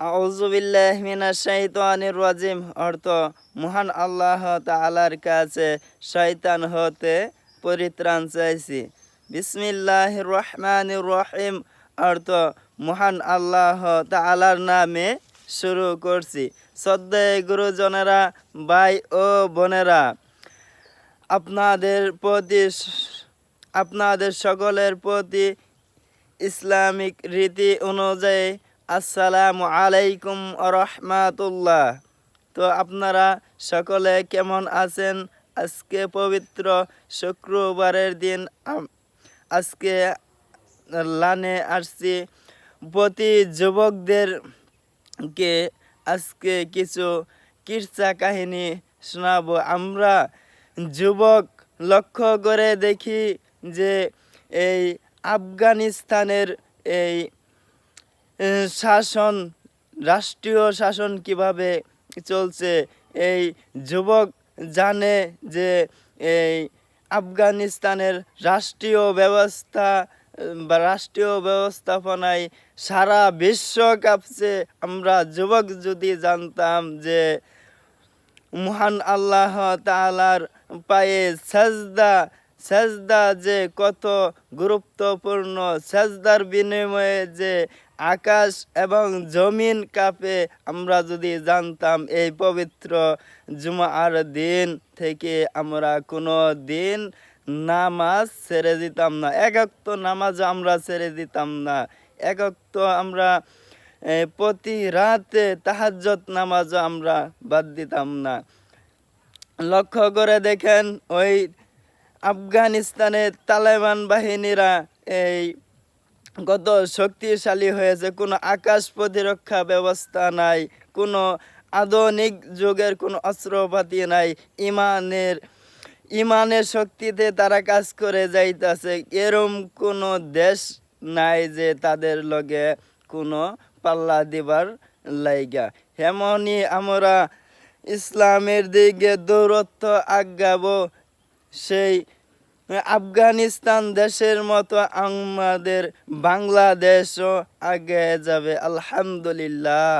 আউযুবিল্লাহি মিনাশ শাইতানির রাজিম অর্থ মহান আল্লাহ তাআলার কাছে শয়তান হতে পরিত্রাণ চাইছি। বিসমিল্লাহির রহমানির রহিম অর্থ মহান আল্লাহ তাআলার নামে শুরু করছি। শ্রদ্ধেয় গুরুজনেরা, ভাই ও বোনেরা, আপনাদের সকলের প্রতি ইসলামিক রীতি অনুযায়ী আসসালামু আলাইকুম রহমাতুল্লাহ। তো আপনারা সকলে কেমন আছেন? আজকে পবিত্র শুক্রবারের দিন আজকে লানে আসছি। প্রতি যুবকদেরকে আজকে কিছু কিসসা কাহিনী শোনাবো। আমরা যুবক লক্ষ্য করে দেখি যে এই আফগানিস্তানের এই রাষ্ট্রীয় শাসন কিভাবে চলছে। এই যুবক জানে যে এই আফগানিস্তানের রাষ্ট্রীয় ব্যবস্থাপনায় সারা বিশ্ব কাঁপছে। আমরা যুবক যদি জানতাম যে মহান আল্লাহ তাআলার পায়ে সেজদা যে কত গুরুত্বপূর্ণ, সেজদার বিনিময়ে যে আকাশ এবং জমিন কাঁপে, আমরা যদি জানতাম এই পবিত্র জুমার দিন থেকে আমরা কোনো দিন নামাজ ছেড়ে দিতাম না। এক ওয়াক্ত নামাজ আমরা ছেড়ে দিতাম না। এক ওয়াক্ত আমরা প্রতি রাতে তাহাজ্জুদ নামাজও আমরা বাদ দিতাম না। লক্ষ্য করে দেখেন, ওই আফগানিস্তানের তালেবান বাহিনীরা এই কত শক্তিশালী হয়েছে। কোনো আকাশ প্রতিরক্ষা ব্যবস্থা নাই, কোনো আধুনিক যুগের কোনো অস্ত্রপাতি নাই। ইমানের শক্তিতে তারা কাজ করে যাইতেছে। এরম কোনো দেশ নাই যে তাদের লগে কোনো পাল্লা দিবার লাইগা। হেমনি আমরা ইসলামের দিকে দৌড়ত্ব আগাবো। সেই আফগানিস্তান দেশের মতো আমাদের বাংলাদেশও আগে যাবে, আলহামদুলিল্লাহ।